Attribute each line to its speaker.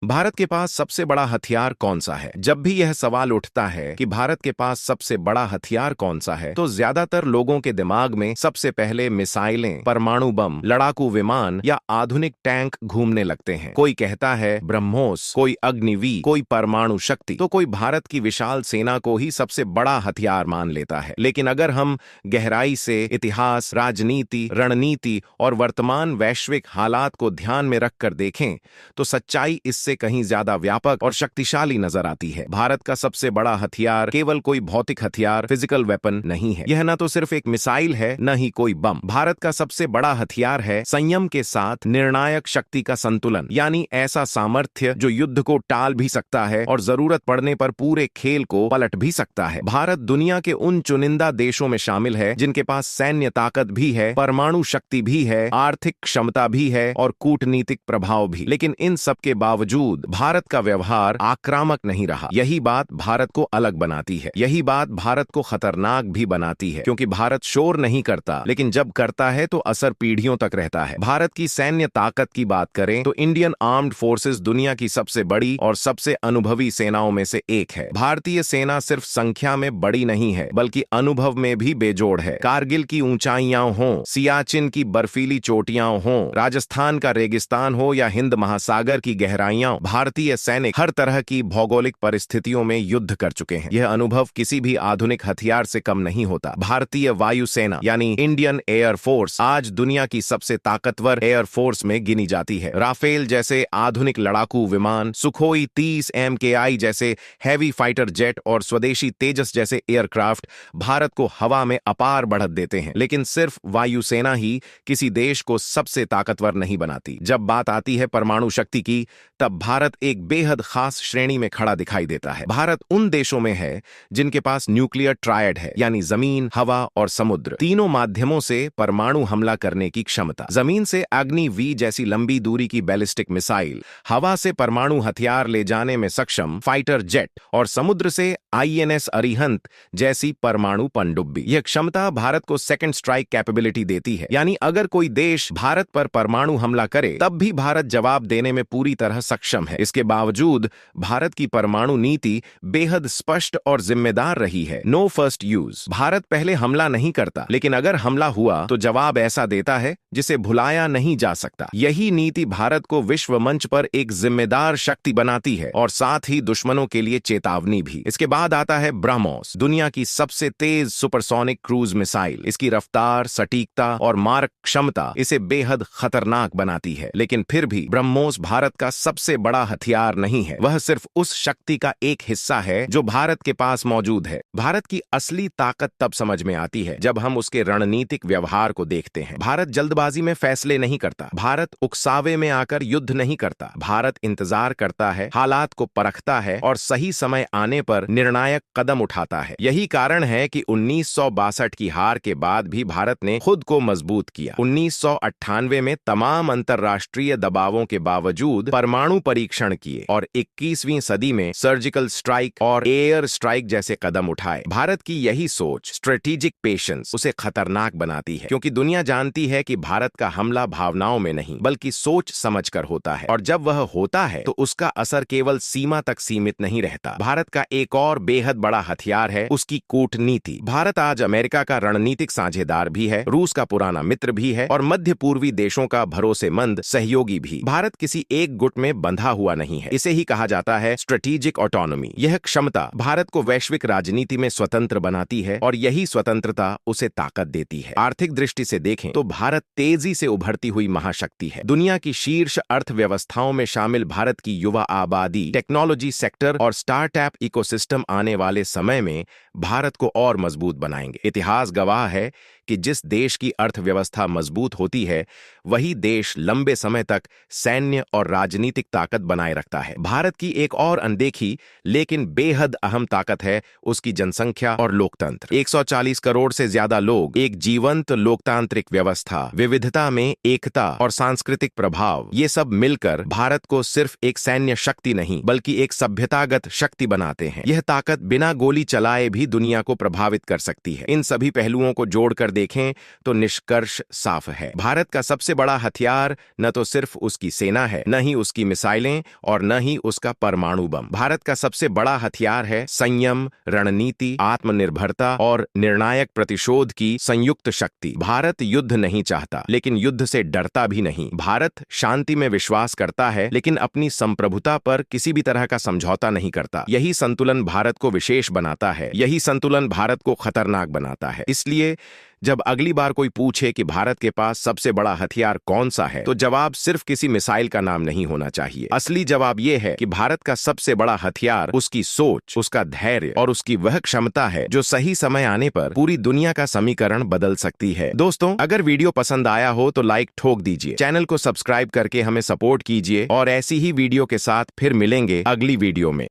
Speaker 1: भारत के पास सबसे बड़ा हथियार कौन सा है? जब भी यह सवाल उठता है कि भारत के पास सबसे बड़ा हथियार कौन सा है, तो ज्यादातर लोगों के दिमाग में सबसे पहले मिसाइलें, परमाणु बम, लड़ाकू विमान या आधुनिक टैंक घूमने लगते हैं। कोई कहता है ब्रह्मोस, कोई अग्निवीर, कोई परमाणु शक्ति, तो कोई भारत की विशाल सेना को ही सबसे बड़ा हथियार मान लेता है। लेकिन अगर हम गहराई से इतिहास, राजनीति, रणनीति और वर्तमान वैश्विक हालात को ध्यान में रखकर देखें, तो सच्चाई इससे कहीं ज्यादा व्यापक और शक्तिशाली नजर आती है। भारत का सबसे बड़ा हथियार केवल कोई भौतिक हथियार, फिजिकल वेपन नहीं है। यह न तो सिर्फ एक मिसाइल है, न ही कोई बम। भारत का सबसे बड़ा हथियार है संयम के साथ निर्णायक शक्ति का संतुलन, यानी ऐसा सामर्थ्य जो युद्ध को टाल भी सकता है और जरूरत पड़ने पर पूरे खेल को पलट भी सकता है। भारत दुनिया के उन चुनिंदा देशों में शामिल है जिनके पास सैन्य ताकत भी है, परमाणु शक्ति भी है, आर्थिक क्षमता भी है और कूटनीतिक प्रभाव भी। लेकिन इन सब के बावजूद भारत का व्यवहार आक्रामक नहीं रहा। यही बात भारत को अलग बनाती है। यही बात भारत को खतरनाक भी बनाती है, क्योंकि भारत शोर नहीं करता, लेकिन जब करता है तो असर पीढ़ियों तक रहता है। भारत की सैन्य ताकत की बात करें तो इंडियन आर्म्ड फोर्सेस दुनिया की सबसे बड़ी और सबसे अनुभवी सेनाओं में से एक है। भारतीय सेना सिर्फ संख्या में बड़ी नहीं है, बल्कि अनुभव में भी बेजोड़ है। कारगिल की ऊंचाइयां हों, सियाचिन की बर्फीली चोटियां हों, राजस्थान का रेगिस्तान हो या हिंद महासागर की गहराइयां, भारतीय सैनिक हर तरह की भौगोलिक परिस्थितियों में युद्ध कर चुके हैं। यह अनुभव किसी भी आधुनिक हथियार से कम नहीं होता। भारतीय वायुसेना यानी इंडियन एयर फोर्स आज दुनिया की सबसे ताकतवर एयर फोर्स में गिनी जाती है। राफेल जैसे आधुनिक लड़ाकू विमान, सुखोई 30 MKI जैसे हैवी फाइटर जेट और स्वदेशी तेजस जैसे एयरक्राफ्ट भारत को हवा में अपार बढ़त देते हैं। लेकिन सिर्फ वायुसेना ही किसी देश को सबसे ताकतवर नहीं बनाती। जब बात आती है परमाणु शक्ति की, तब भारत एक बेहद खास श्रेणी में खड़ा दिखाई देता है। भारत उन देशों में है जिनके पास न्यूक्लियर ट्रायड है, यानी जमीन, हवा और समुद्र, तीनों माध्यमों से परमाणु हमला करने की क्षमता। जमीन से अग्निवीर जैसी लंबी दूरी की बैलिस्टिक मिसाइल, हवा से परमाणु हथियार ले जाने में सक्षम फाइटर जेट और समुद्र से INS अरिहंत जैसी परमाणु पनडुब्बी। यह क्षमता भारत को सेकंड स्ट्राइक कैपेबिलिटी देती है, यानी अगर कोई देश भारत पर परमाणु हमला करे तब भी भारत जवाब देने में पूरी तरह सक्षम है। इसके बावजूद भारत की परमाणु नीति बेहद स्पष्ट और जिम्मेदार रही है। No first use. भारत पहले हमला नहीं करता, लेकिन अगर हमला हुआ तो जवाब ऐसा देता है जिसे भुलाया नहीं जा सकता। यही नीति भारत को विश्व मंच पर एक जिम्मेदार शक्ति बनाती है और साथ ही दुश्मनों के लिए चेतावनी भी। इसके बाद आता है ब्रह्मोस, दुनिया की सबसे तेज सुपरसोनिक क्रूज मिसाइल। इसकी रफ्तार, सटीकता और मारक क्षमता इसे बेहद खतरनाक बनाती है। लेकिन फिर भी ब्रह्मोस भारत का सबसे बड़ा हथियार नहीं है। वह सिर्फ उस शक्ति का एक हिस्सा है जो भारत के पास मौजूद है। भारत की असली ताकत तब समझ में आती है जब हम उसके रणनीतिक व्यवहार को देखते हैं। भारत जल्दबाजी में फैसले नहीं करता। भारत उकसावे में आकर युद्ध नहीं करता। भारत इंतजार करता है, हालात को परखता है और सही समय आने पर निर्णायक कदम उठाता है। यही कारण है कि 1962 की हार के बाद भी भारत ने खुद को मजबूत किया। 1998 में तमाम अंतर्राष्ट्रीय दबावों के बावजूद परमाणु परीक्षण किए और 21वीं सदी में सर्जिकल स्ट्राइक और एयर स्ट्राइक जैसे कदम उठाए। भारत की यही सोच, स्ट्रेटेजिक पेशेंस, उसे खतरनाक बनाती है, क्योंकि दुनिया जानती है कि भारत का हमला भावनाओं में नहीं बल्कि सोच समझकर होता है, और जब वह होता है तो उसका असर केवल सीमा तक सीमित नहीं रहता। भारत का एक और बेहद बड़ा हथियार है उसकी कूटनीति। भारत आज अमेरिका का रणनीतिक साझेदार भी है, रूस का पुराना मित्र भी है और मध्य पूर्वी देशों का भरोसेमंद सहयोगी भी। भारत किसी एक गुट में बंधा हुआ नहीं है। इसे ही कहा जाता है स्ट्रेटेजिक ऑटोनॉमी। यह क्षमता भारत को वैश्विक राजनीति में स्वतंत्र बनाती है और यही स्वतंत्रता उसे ताकत देती है। आर्थिक दृष्टि से देखें तो भारत तेजी से उभरती हुई महाशक्ति है। दुनिया की शीर्ष अर्थव्यवस्थाओं में शामिल भारत की युवा आबादी, टेक्नोलॉजी सेक्टर और स्टार्टअप इकोसिस्टम आने वाले समय में भारत को और मजबूत बनाएंगे। इतिहास गवाह है कि जिस देश की अर्थव्यवस्था मजबूत होती है वही देश लंबे समय तक सैन्य और राजनीतिक ताकत बनाए रखता है। भारत की एक और अनदेखी लेकिन बेहद अहम ताकत है उसकी जनसंख्या और लोकतंत्र। 140 करोड़ से ज्यादा लोग, एक जीवंत लोकतांत्रिक व्यवस्था, विविधता में एकता और सांस्कृतिक प्रभाव, ये सब मिलकर भारत को सिर्फ एक सैन्य शक्ति नहीं बल्कि एक सभ्यतागत शक्ति बनाते हैं। यह ताकत बिना गोली चलाए भी दुनिया को प्रभावित कर सकती है। इन सभी पहलुओं को जोड़कर देखें तो निष्कर्ष साफ है। भारत का सबसे बड़ा हथियार न तो सिर्फ उसकी सेना है, न ही उसकी मिसाइलें और न ही उसका परमाणु बम। भारत का सबसे बड़ा हथियार है संयम, रणनीति, आत्मनिर्भरता और निर्णायक प्रतिशोध की संयुक्त शक्ति। भारत युद्ध नहीं चाहता, लेकिन युद्ध से डरता भी नहीं। भारत शांति में विश्वास करता है, लेकिन अपनी संप्रभुता पर किसी भी तरह का समझौता नहीं करता। यही संतुलन भारत को विशेष बनाता है, यही संतुलन भारत को खतरनाक बनाता है। इसलिए जब अगली बार कोई पूछे कि भारत के पास सबसे बड़ा हथियार कौन सा है, तो जवाब सिर्फ किसी मिसाइल का नाम नहीं होना चाहिए। असली जवाब यह है कि भारत का सबसे बड़ा हथियार उसकी सोच, उसका धैर्य और उसकी वह क्षमता है जो सही समय आने पर पूरी दुनिया का समीकरण बदल सकती है। दोस्तों, अगर वीडियो पसंद आया हो तो लाइक ठोक दीजिए, चैनल को सब्सक्राइब करके हमें सपोर्ट कीजिए और ऐसी ही वीडियो के साथ फिर मिलेंगे अगली वीडियो में।